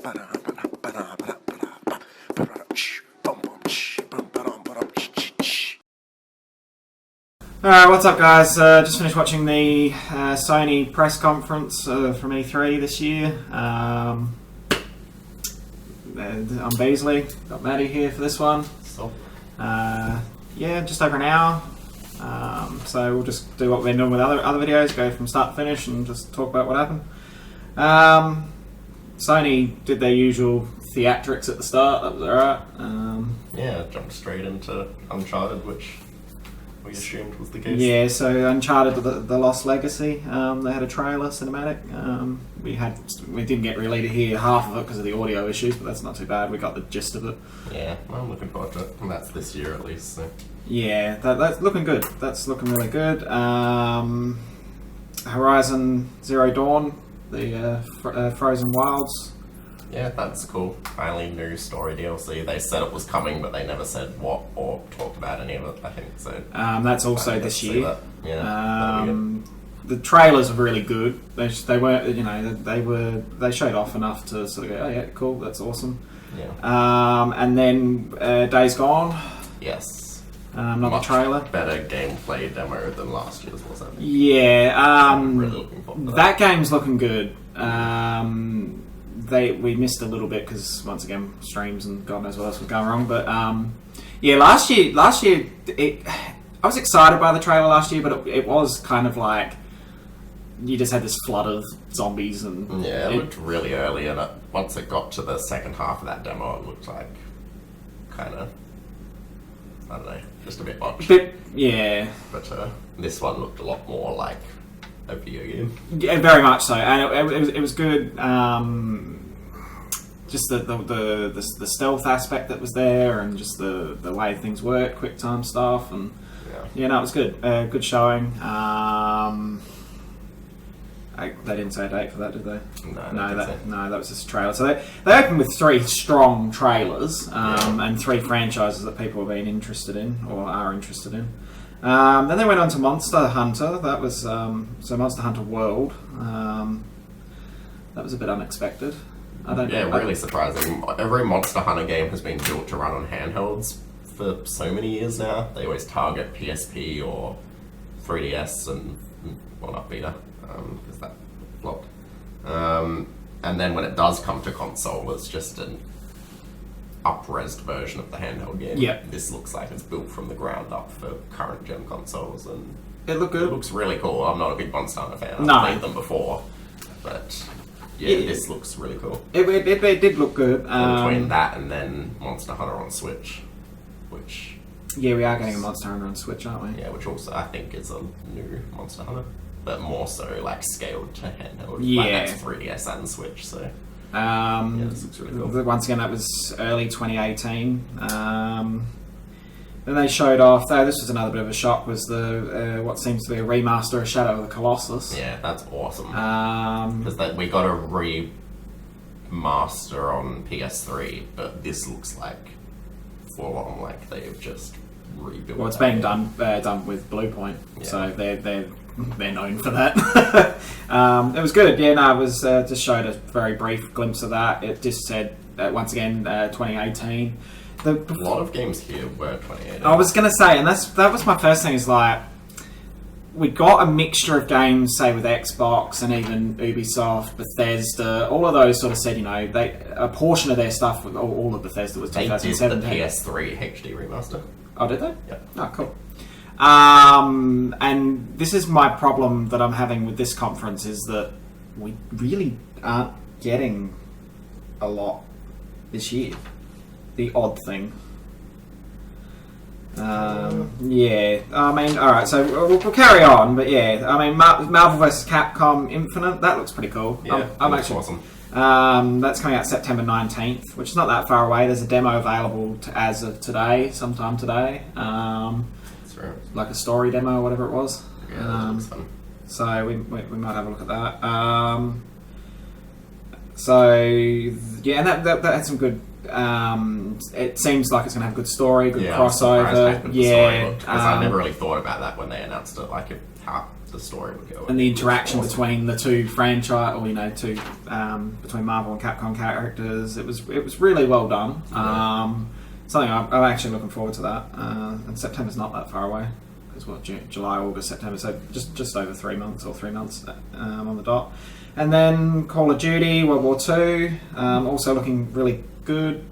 Alright, what's up guys? Just finished watching the Sony Press Conference from E3 this year. I'm Beazley, got Maddie here for this one. Yeah, just over an hour. So we'll just do what we've been doing with other videos, go from start to finish and just talk about what happened. Sony did their usual theatrics at the start, that was alright. Yeah, jumped straight into Uncharted, which we assumed was the case. Yeah, so Uncharted the Lost Legacy, they had a trailer cinematic. We didn't get really to hear half of it because of the audio issues, but that's not too bad. We got the gist of it. Yeah, well, I'm looking forward to it, and that's this year at least. So. Yeah, that's looking good. That's looking really good. Horizon Zero Dawn, the Frozen Wilds. Yeah, that's cool. Finally, new story DLC. They said it was coming, but they never said what or talked about any of it. I think so. That's also this year. Yeah. The trailers were really good. They weren't, you know, they showed off enough to sort of go, oh yeah, cool, that's awesome. Yeah. And then Days Gone. Yes. Not Much the trailer. Better gameplay demo than last year's, was it? Yeah. I'm really looking forward to that game's looking good. We missed a little bit because once again streams and God knows what else was going wrong. But yeah, last year I was excited by the trailer last year, but it was kind of like you just had this flood of zombies and yeah, it looked really early, and once it got to the second half of that demo, it looked like kind of, I don't know, just a bit much. Yeah. But this one looked a lot more like a video game. Yeah, very much so, and it was good. Just the stealth aspect that was there, and just the way things work, quick time stuff, and yeah, no, it was good. Good showing. They didn't say a date for that, did they? No, that was just a trailer. So they opened with 3 strong trailers and 3 franchises that people have been interested in or are interested in. Then they went on to Monster Hunter. That was so Monster Hunter World. That was a bit unexpected. Really surprising. Every Monster Hunter game has been built to run on handhelds for so many years now. They always target PSP or 3DS and, well, not Vita, because that flopped. And then when it does come to console, it's just an up-resed version of the handheld game. Yeah. This looks like it's built from the ground up for current gen consoles, and it looked good. It looks really cool. I'm not a big Monster Hunter fan. No. I've played them before, but yeah, this looks really cool. It did look good. Between that and then Monster Hunter on Switch, which... Yeah, we are getting a Monster Hunter on Switch, aren't we? Yeah, which also I think is a new Monster Hunter, but more so like scaled to handheld. Yeah. Like that's 3DS and Switch, so... yeah, this looks really cool. Once again, that was early 2018. Then they showed off, though this was another bit of a shock, was the what seems to be a remaster of Shadow of the Colossus. Yeah, that's awesome. Because we got a remaster on PS3, but this looks like full on, like they've just rebuilt. Well, it's being done with Bluepoint, so they're known for that. It was good. Yeah, no, it was just showed a very brief glimpse of that. It just said once again 2018. A lot of games here were 2018. I was going to say, and that was my first thing, is like, we got a mixture of games, say with Xbox and even Ubisoft, Bethesda, all of those sort of said, you know, a portion of their stuff, all of Bethesda was 2017. They did the PS3 HD remaster. Oh, did they? Yeah. Oh, cool. And this is my problem that I'm having with this conference, is that we really aren't getting a lot this year. The odd thing. Yeah, I mean, alright, so we'll carry on, but yeah, I mean, Marvel vs. Capcom Infinite, that looks pretty cool. Yeah, I'm that's actually awesome. That's coming out September 19th, which is not that far away. There's a demo available as of today, sometime today. That's right. Like a story demo or whatever it was. Yeah, that looks fun. So we might have a look at that. So yeah, and that had some good. It seems like it's going to have a good story, good crossover. Yeah, because I never really thought about that when they announced it. Like, the story would go. And the interaction between the two franchise, or between Marvel and Capcom characters, it was really well done. Something I'm actually looking forward to that. And September's not that far away. It's July, August, September, so just over 3 months or 3 months on the dot. And then Call of Duty World War II, also looking really good.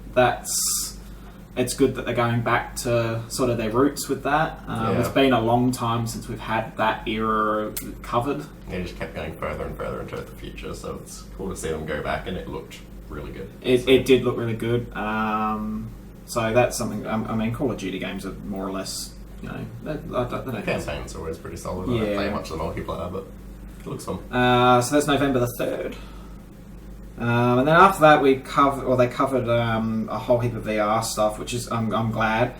It's good that they're going back to sort of their roots with that. It's been a long time since we've had that era covered. They just kept going further and further into the future, so it's cool to see them go back, and it looked really good. It did look really good. So that's something. I mean, Call of Duty games are more or less, they don't. Campaigns are always pretty solid. I don't play much of the multiplayer, but it looks fun. So that's November the 3rd. And then after that, they covered a whole heap of VR stuff, which is I'm glad.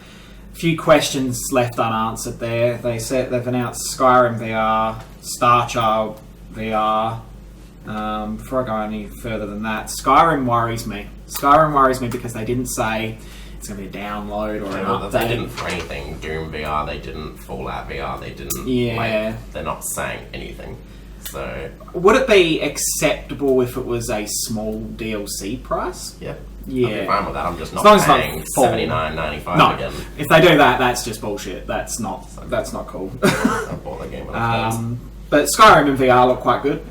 A few questions left unanswered there. They've announced Skyrim VR, Star Child VR. Before I go any further than that, Skyrim worries me. Because they didn't say it's going to be a download or an update. They didn't for anything. Doom VR, they didn't. Fallout VR, they didn't. They're not saying anything. So, would it be acceptable if it was a small DLC price? Yeah. I'd be fine with that. I'm just not paying $79.95 again. If they do that, that's just bullshit. That's not cool. I bought the game. But Skyrim and VR look quite good.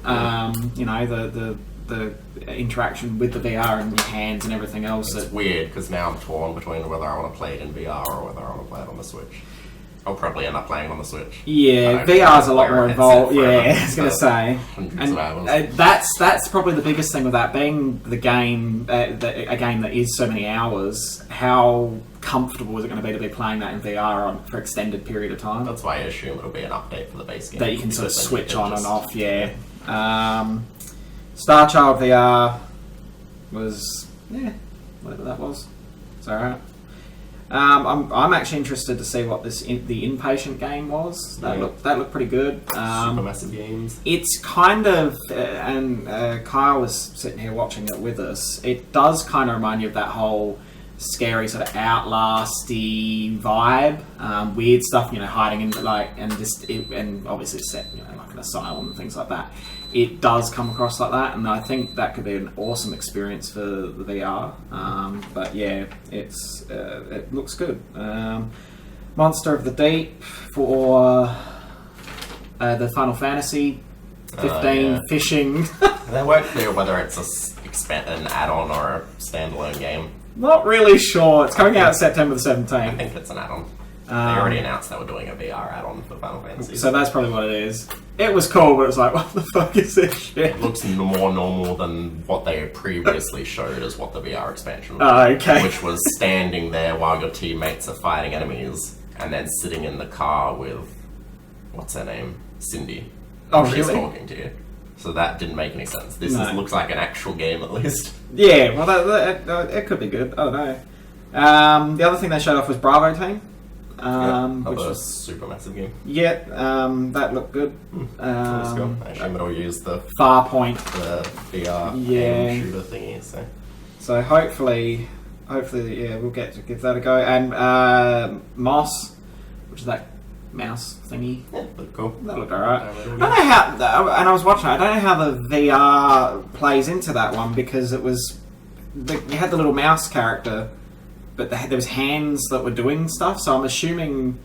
The interaction with the VR and your hands and everything else. It's weird because now I'm torn between whether I want to play it in VR or whether I want to play it on the Switch. I'll probably end up playing on the Switch. Yeah, VR's a lot more involved. Yeah, I was going to say. And that's probably the biggest thing with that being a game that is so many hours. How comfortable is it going to be playing that in VR for extended period of time? That's why I assume it'll be an update for the base game that you can sort of switch on and off. Yeah. Star Child VR was whatever that was. It's alright. I'm actually interested to see what the Inpatient game was. That looked pretty good. Supermassive games. It's kind of, and Kyle was sitting here watching it with us. It does kind of remind you of that whole scary sort of Outlast-y vibe, weird stuff, hiding in and obviously it's set, like an asylum and things like that. It does come across like that, and I think that could be an awesome experience for the VR. But yeah, it looks good. Monster of the Deep for the Final Fantasy 15 fishing. They weren't clear whether it's an add-on or a standalone game. Not really sure. It's coming out September the 17th. I think it's an add-on. They already announced they were doing a VR add-on for Final Fantasy. So that's probably what it is. It was cool, but it was like, what the fuck is this shit? It looks more normal than what they previously showed as what the VR expansion was. Okay. Which was standing there while your teammates are fighting enemies, and then sitting in the car with, what's her name? Cindy. She's talking to you. So that didn't make any sense. This looks like an actual game, at least. Yeah, well, it could be good. I don't know. The other thing they showed off was Bravo Team. Which was a supermassive game. Yeah, that looked good. I assume it'll use the Farpoint, the VR aim shooter thingy. So hopefully, we'll get to give that a go. And Moss, which is that mouse thingy. Yeah, looked cool. That looked alright. I don't know how, and I was watching it, I don't know how the VR plays into that one, because it was, you had the little mouse character, but there was hands that were doing stuff, so I'm assuming,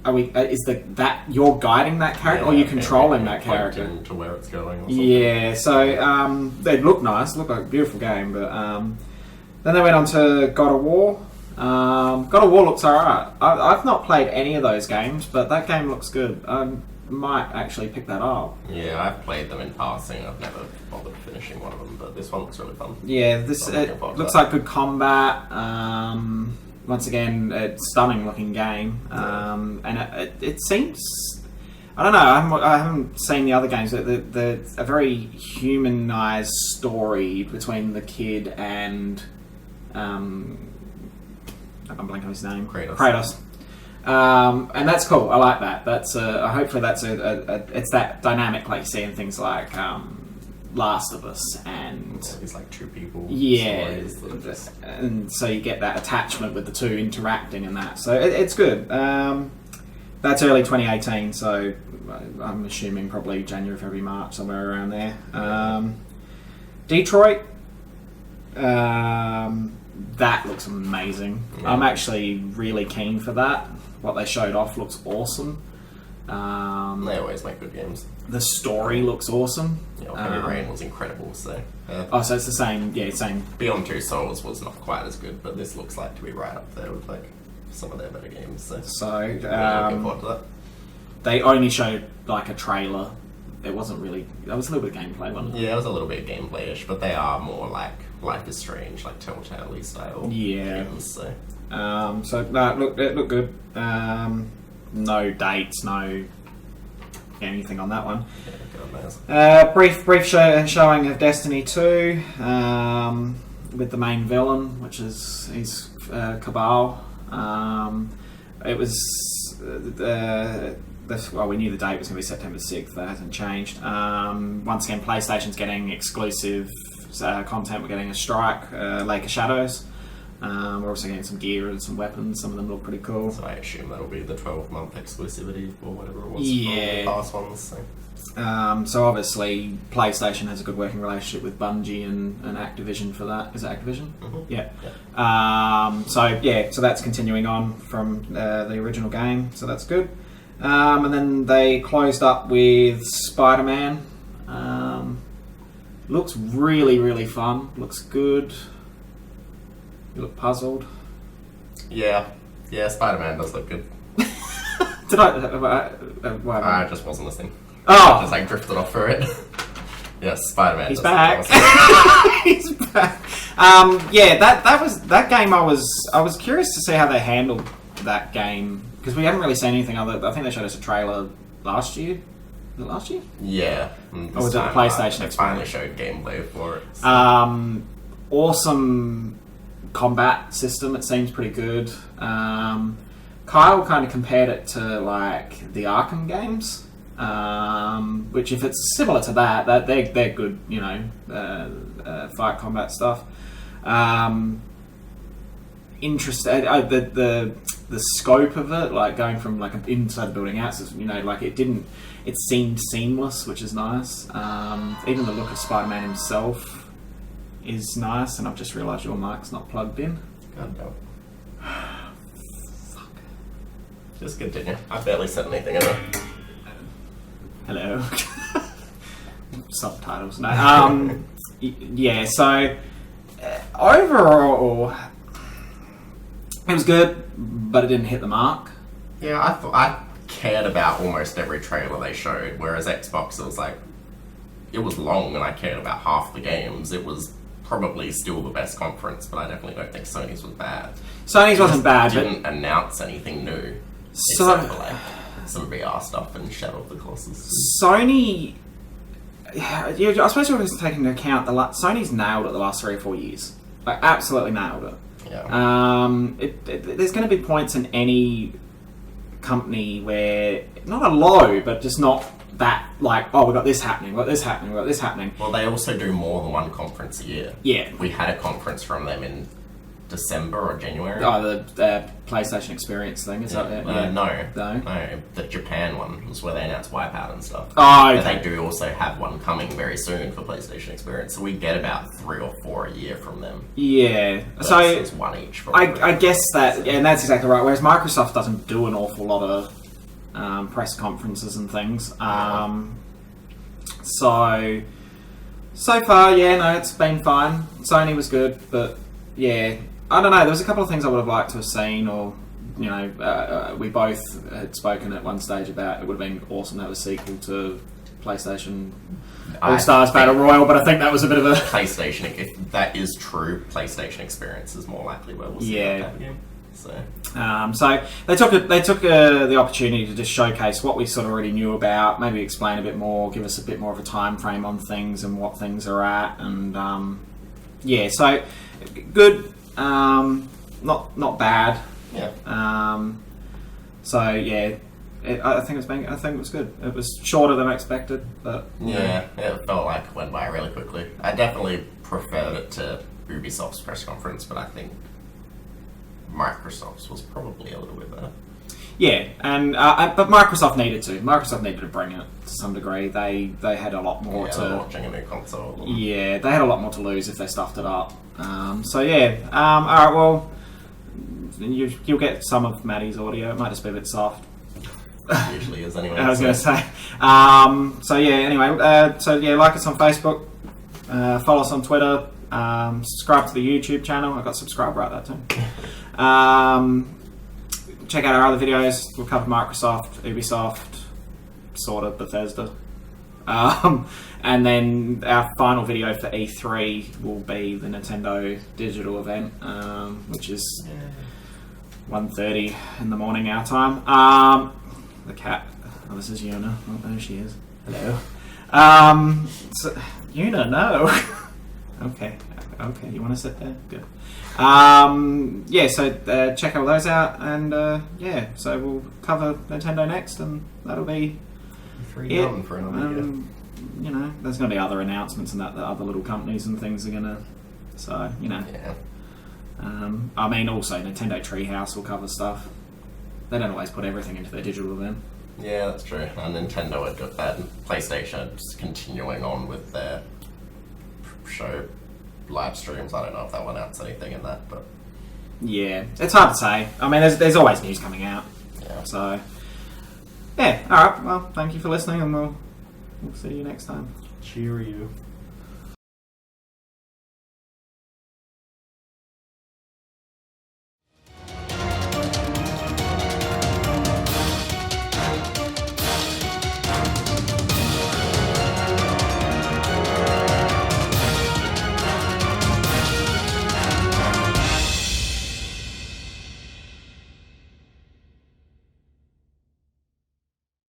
that you're guiding that character, or you're controlling that character? To where it's going or something. Yeah, so they look nice, look like a beautiful game, but then they went on to God of War. God of War looks alright. I've not played any of those games, but that game looks good. I might actually pick that up. Yeah, I've played them in passing. I've never bothered finishing one of them, but this one looks really fun. Yeah, it looks like good combat. Once again, a stunning looking game. And it seems, I don't know, I haven't seen the other games. There's a very humanized story between the kid and I'm blanking on his name. Kratos. And that's cool. I like that. That's hopefully that's it's that dynamic like you see in things like Last of Us and it's like two people. Yeah, and so you get that attachment with the two interacting and that. So it's good. That's early 2018, so I'm assuming probably January, February, March, somewhere around there. Detroit, that looks amazing. Yeah. I'm actually really keen for that. What they showed off looks awesome. They always make good games. The story looks awesome. Yeah, Heavy Rain was incredible, so... so it's the same, same... Beyond Two Souls was not quite as good, but this looks like to be right up there with, like, some of their better games, so... looking forward to that. They only showed, like, a trailer. It wasn't really... There was a little bit of gameplay, wasn't it? Yeah, it was a little bit gameplay-ish, but they are more, like, Life is Strange, like, Telltale-y style games, so... It looked good. No dates, no anything on that one. Yeah, brief showing of Destiny 2 with the main villain, which is Cabal. It was we knew the date was going to be September 6th. That hasn't changed. Once again, PlayStation's getting exclusive content. We're getting a Strike, Lake of Shadows. We're also getting some gear and some weapons. Some of them look pretty cool. So I assume that'll be the 12-month exclusivity or whatever it was for the past ones. So. So obviously PlayStation has a good working relationship with Bungie and Activision for that. Is it Activision? Mm-hmm. Yeah. So that's continuing on from the original game. So that's good. And then they closed up with Spider-Man. Looks really, really fun. Looks good. You look puzzled. Yeah, Spider-Man does look good. Did I just wasn't listening. Oh! I just drifted off for it. Yes, Spider-Man. He's back. He's back. That game. I was curious to see how they handled that game because we haven't really seen anything other. I think they showed us a trailer last year. Was it last year? Yeah. Or was it the PlayStation experience? Finally showed gameplay for it. So. Awesome combat system. It seems pretty good. Kyle kind of compared it to like the Arkham games, which if it's similar to that they're good, fight combat stuff. Interesting. The scope of it, like going from like inside the building out, like it seemed seamless, which is nice. Even the look of Spider-Man himself is nice, and I've just realised your mic's not plugged in. God damn. Fuck. Just continue. I barely said anything in it. Hello. Subtitles. No. Yeah. So overall, it was good, but it didn't hit the mark. Yeah, I cared about almost every trailer they showed, whereas Xbox, it was like it was long, and I cared about half the games. It was probably still the best conference, but I definitely don't think Sony's was bad. Sony's wasn't bad, but didn't announce anything new except for like some VR stuff and Shadow of the Colossus. Sony, I suppose you have to take into account Sony's nailed it the last 3 or 4 years, like absolutely nailed it. Yeah. There's going to be points in any company where not a low, but just not that, like, oh, we got this happening, we got this happening, we got this happening. Well, they also do more than one conference a year. Yeah. We had a conference from them in December or January. Oh, the PlayStation Experience thing, is that it? No, the Japan one was where they announced Wipeout and stuff. Oh, okay. But they do also have one coming very soon for PlayStation Experience, so we get about 3 or 4 a year from them. Yeah. But so it's one each. I guess that, and that's exactly right. Whereas Microsoft doesn't do an awful lot of press conferences and things. So far, it's been fine. Sony was good, but yeah, I don't know. There was a couple of things I would have liked to have seen, or we both had spoken at one stage about it would have been awesome to have a sequel to PlayStation All Stars Battle Royale, but I think that was a bit of a PlayStation. If that is true, PlayStation Experience is more likely where we'll see that game. So they took the opportunity to just showcase what we sort of already knew about, maybe explain a bit more, give us a bit more of a time frame on things and what things are at, and so good, not bad. Yeah. I think it was good. It was shorter than I expected, but yeah, it felt like it went by really quickly. I definitely preferred it to Ubisoft's press conference, but I think Microsoft's was probably a little bit better. Yeah, and but Microsoft needed to. Microsoft needed to bring it to some degree. They had a lot more they're launching a new console. Yeah, they had a lot more to lose if they stuffed it up. So yeah, all right. Well, you'll get some of Maddie's audio. It might just be a bit soft. It usually is anyway. I was going to say. So yeah. Anyway. So yeah, like us on Facebook. Follow us on Twitter. Subscribe to the YouTube channel. I got subscribe right there too. Check out our other videos. We'll cover Microsoft, Ubisoft, sort of Bethesda. And then our final video for E3 will be the Nintendo digital event, which is 1:30 in the morning our time. The cat. Oh, this is Yuna. Oh, there she is. Hello. So, Yuna, no. Okay, you want to sit there? Good. Yeah, so check all those out, and yeah, so we'll cover Nintendo next, and that'll be it. For another year. You know, there's going to be other announcements and that other little companies and things are going to, so, you know. Yeah. I mean, also, Nintendo Treehouse will cover stuff. They don't always put everything into their digital event. Yeah, that's true. And Nintendo and PlayStation just continuing on with their show live streams. I don't know if they'll announce anything in that, but yeah, it's hard to say. I mean, there's always news coming out. Yeah. So yeah, all right. Well, thank you for listening, and we'll see you next time. Cheerio.